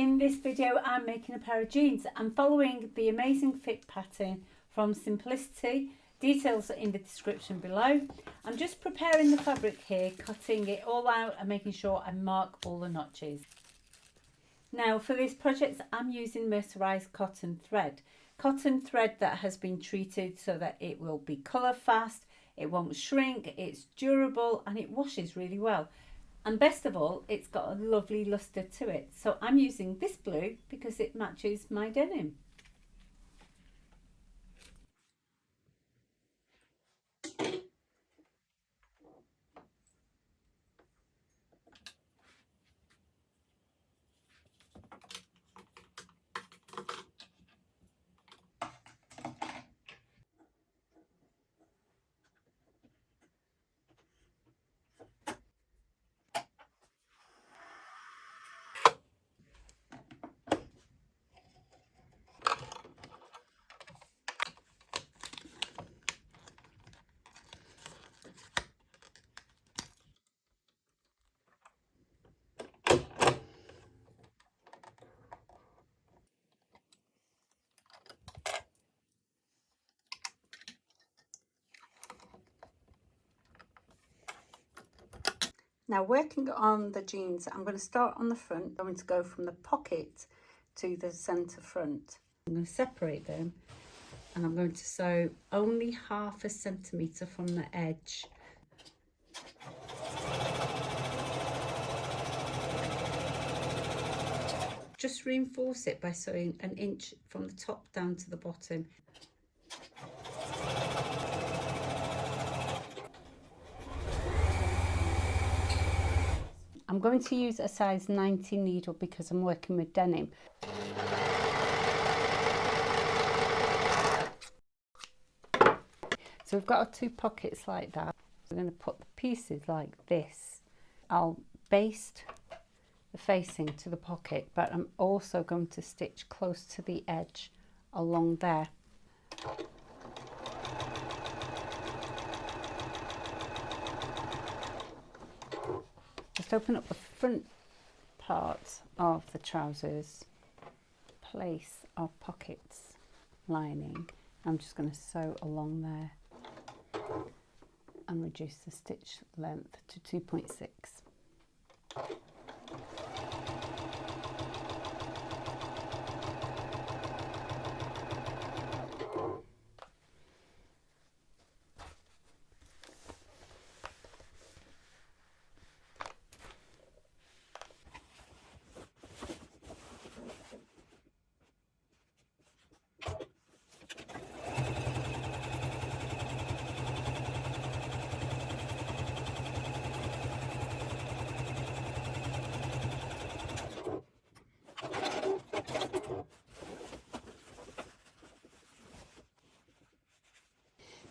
In this video I'm making a pair of jeans. I'm following the Amazing Fit pattern from Simplicity. Details are in the description below. I'm just preparing the fabric here, cutting it all out and making sure I mark all the notches. Now for this project I'm using mercerized cotton thread. Cotton thread that has been treated so that it will be colour fast, it won't shrink, it's durable and it washes really well. And best of all, it's got a lovely lustre to it. So I'm using this blue because it matches my denim. Now working on the jeans, I'm going to start on the front. I'm going to go from the pocket to the centre front. I'm going to separate them and I'm going to sew only 1/2 centimetre from the edge. Just reinforce it by sewing 1 inch from the top down to the bottom. I'm going to use a size 90 needle because I'm working with denim. So we've got our 2 pockets like that. I'm going to put the pieces like this. I'll baste the facing to the pocket, but I'm also going to stitch close to the edge along there. Just open up the front part of the trousers, place our pockets lining. I'm just going to sew along there and reduce the stitch length to 2.6.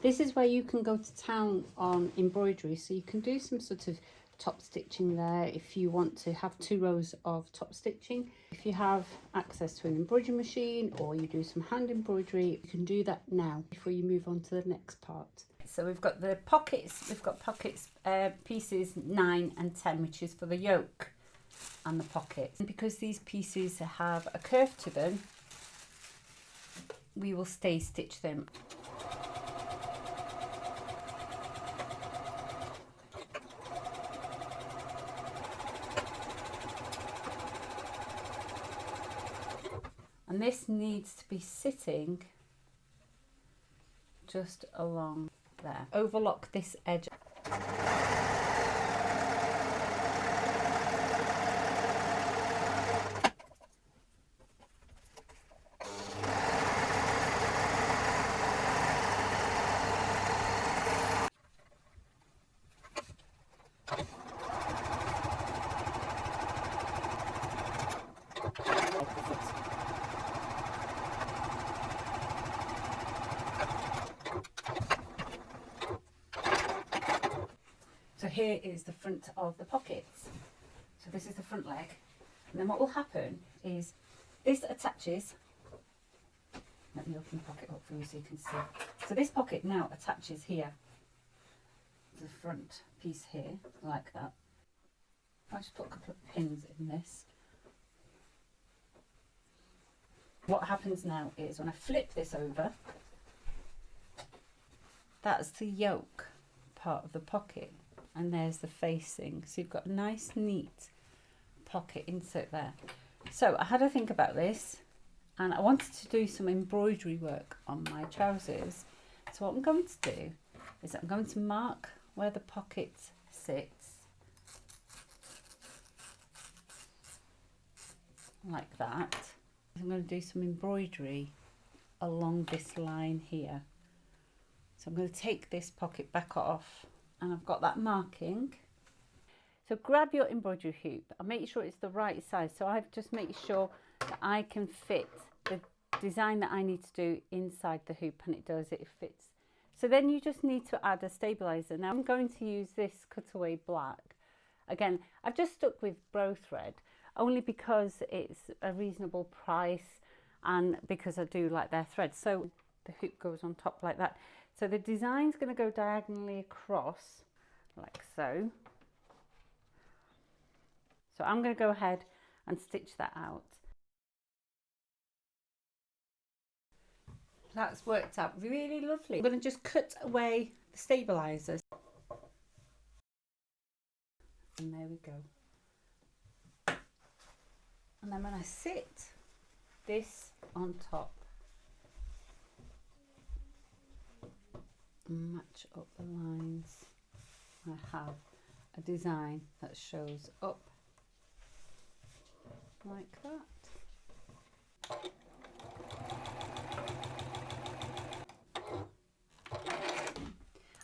This is where you can go to town on embroidery, so you can do some sort of top stitching there if you want to have 2 rows of top stitching. If you have access to an embroidery machine or you do some hand embroidery, you can do that now before you move on to the next part. So we've got the pockets, pieces 9 and 10, which is for the yoke and the pocket. And because these pieces have a curve to them, we will stay stitch them. And this needs to be sitting just along there. Overlock this edge. So here is the front of the pockets. So this is the front leg. And then what will happen is this attaches. Let me open the pocket up for you so you can see. So this pocket now attaches here to the front piece here, like that. I just put a couple of pins in this. what happens now is when I flip this over, that's the yoke part of the pocket, and there's the facing. So you've got a nice, neat pocket insert there. So I had to think about this, and I wanted to do some embroidery work on my trousers. So what I'm going to do is I'm going to mark where the pocket sits, like that. I'm going to do some embroidery along this line here. So I'm going to take this pocket back off, and I've got that marking. So grab your embroidery hoop and make sure it's the right size. So I've just made sure that I can fit the design that I need to do inside the hoop, and it does, it fits. So then you just need to add a stabiliser. Now I'm going to use this cutaway black. Again, I've just stuck with Bro Thread only because it's a reasonable price and because I do like their thread. So the hoop goes on top like that. So the design's going to go diagonally across like so. So I'm going to go ahead and stitch that out. That's worked out really lovely. I'm going to just cut away the stabilisers. And there we go. And then when I sit this on top, and match up the lines, I have a design that shows up like that.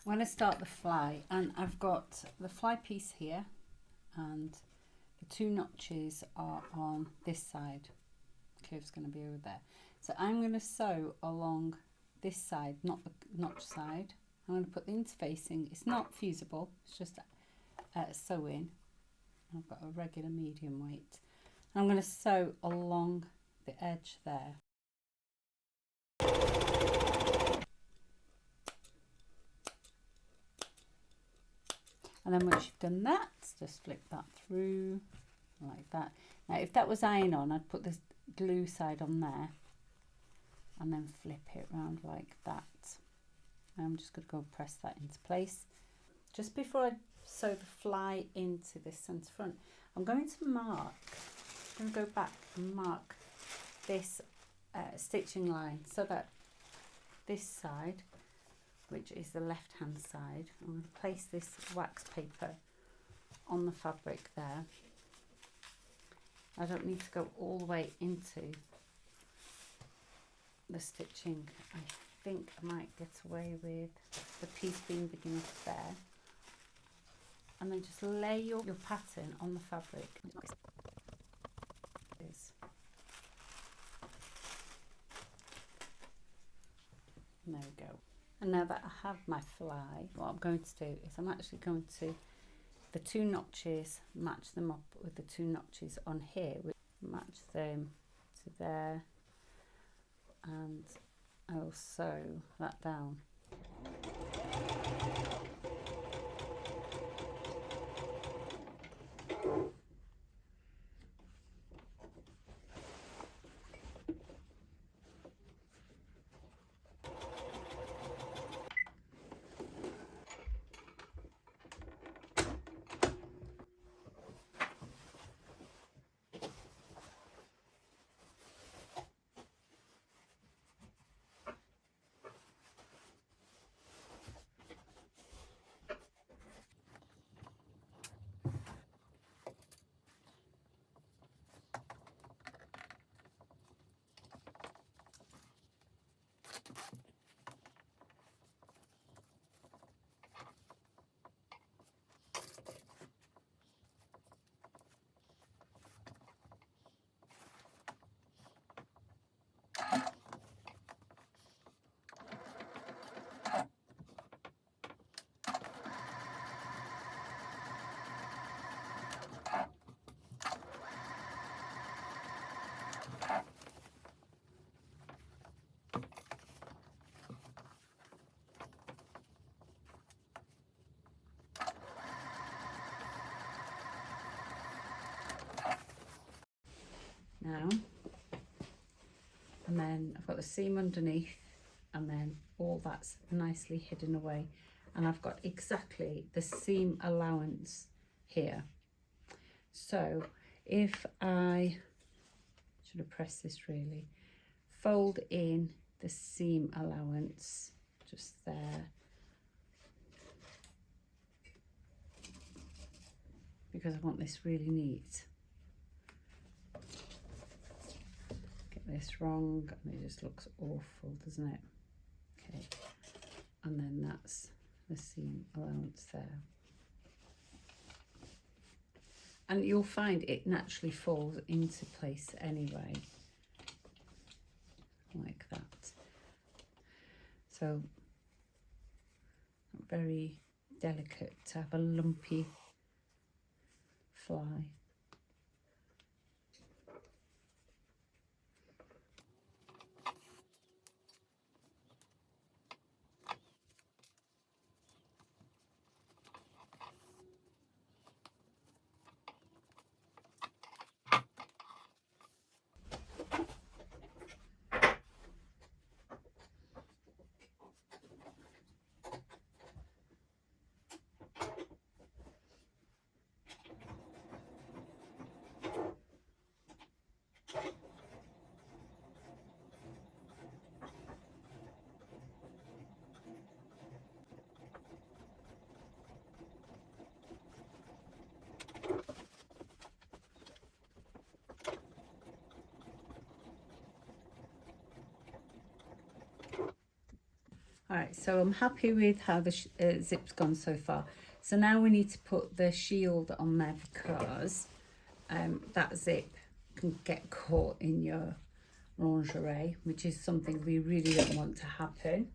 I'm going to start the fly, and I've got the fly piece here, and the 2 notches are on this side. The curve's going to be over there. So I'm going to sew along this side, not the notch side. I'm going to put the interfacing. It's not fusible, it's just sewing. I've got a regular medium weight. I'm going to sew along the edge there. And then once you've done that, just flip that through like that. Now if that was iron on, I'd put this glue side on there and then flip it around like that. And I'm just going to go press that into place. Just before I sew the fly into this centre front, I'm going to go back and mark this stitching line so that this side, which is the left hand side, I'm going to place this wax paper on the fabric there. I don't need to go all the way into the stitching. I think I might get away with the piece being big enough there. And then just lay your pattern on the fabric. And there we go. And now that I have my fly, what I'm going to do is I'm actually going to, the 2 notches, match them up with the 2 notches on here, match them to there, and I will sew that down. Now and then I've got the seam underneath, and then all that's nicely hidden away, and I've got exactly the seam allowance here. So if I should have pressed this, really fold in the seam allowance just there, because I want this really neat. Get this wrong and it just looks awful, doesn't it? Okay, and then that's the seam allowance there. And you'll find it naturally falls into place anyway, like that. So very delicate to have a lumpy fly. All right, so I'm happy with how the zip's gone so far. So now we need to put the shield on there, because that zip can get caught in your lingerie, which is something we really don't want to happen.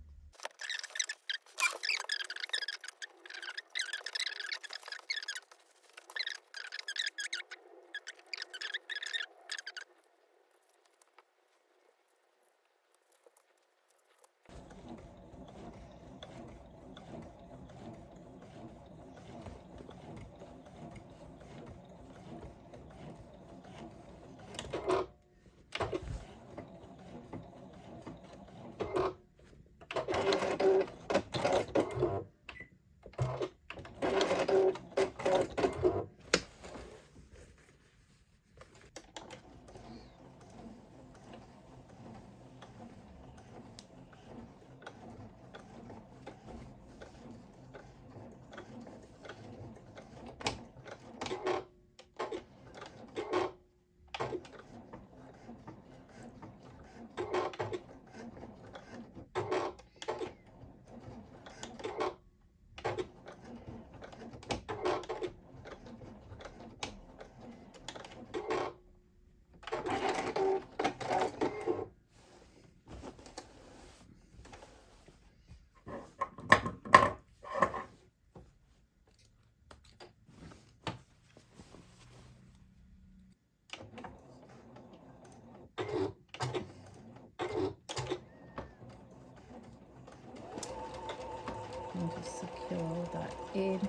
And just secure that in.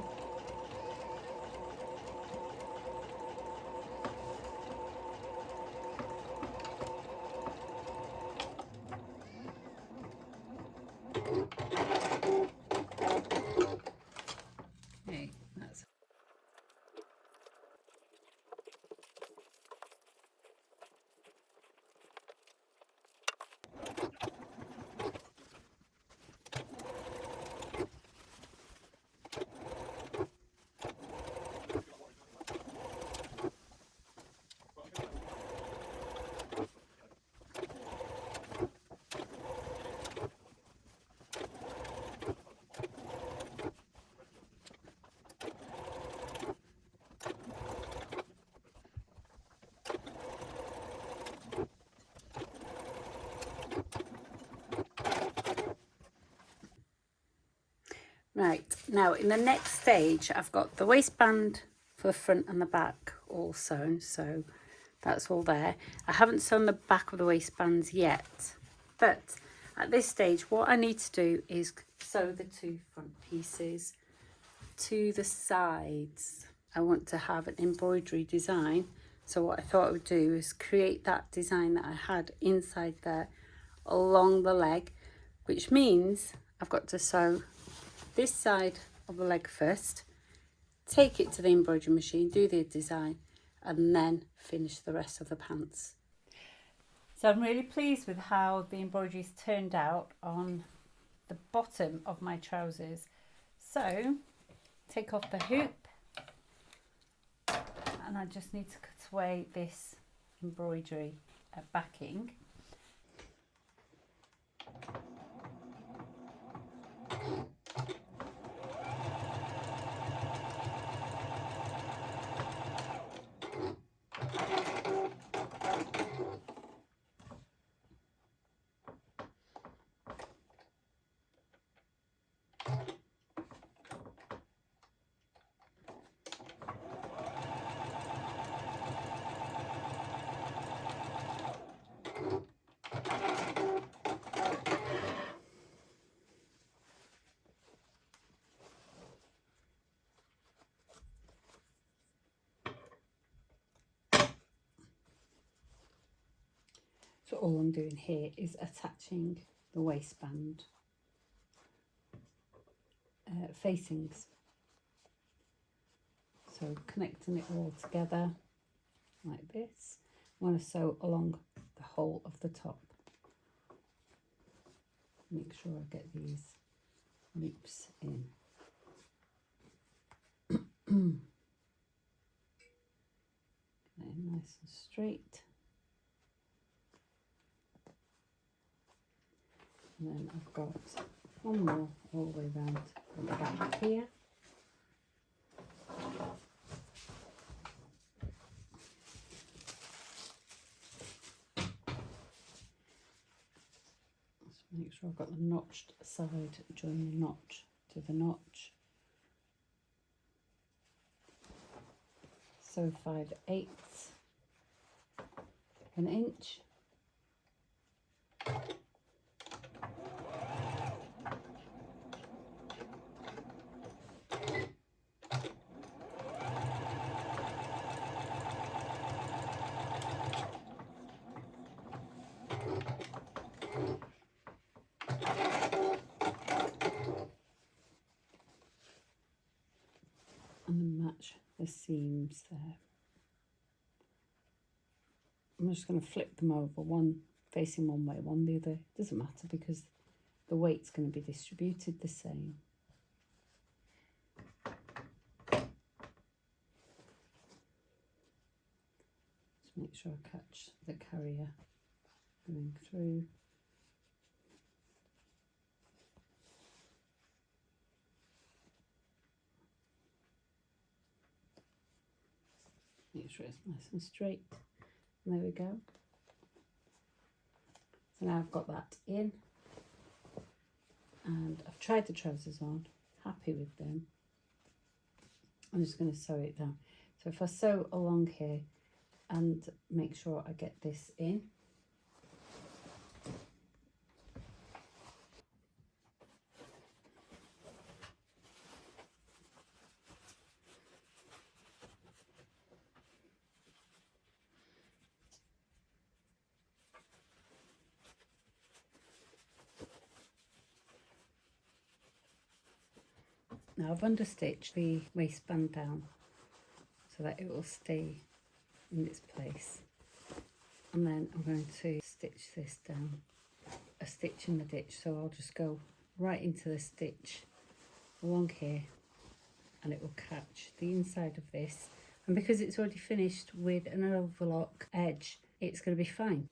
Okay, that's right. Now in the next stage, I've got the waistband for the front and the back all sewn, so that's all there. I haven't sewn the back of the waistbands yet, but at this stage what I need to do is sew the two front pieces to the sides. I want to have an embroidery design So what I thought I would do is create that design that I had inside there along the leg, which means I've got to sew this side of the leg first, take it to the embroidery machine, do the design, and then finish the rest of the pants. So I'm really pleased with how the embroidery's turned out on the bottom of my trousers. So take off the hoop, and I just need to cut away this embroidery backing. So all I'm doing here is attaching the waistband facings. So connecting it all together like this. I want to sew along the whole of the top. Make sure I get these loops in. Nice and straight. And then I've got one more all the way around the back here. Just make sure I've got the notched side, join the notch to the notch. Sew 5/8 of an inch. And then match the seams there. I'm just going to flip them over, one facing one way, one the other. Doesn't matter because the weight's going to be distributed the same. Just make sure I catch the carrier going through. Make sure it's nice and straight. And there we go. So now I've got that in, and I've tried the trousers on, happy with them. I'm just going to sew it down. So if I sew along here and make sure I get this in. Now I've understitched the waistband down so that it will stay in its place, and then I'm going to stitch this down, a stitch in the ditch. So I'll just go right into the stitch along here, and it will catch the inside of this, and because it's already finished with an overlock edge, it's going to be fine.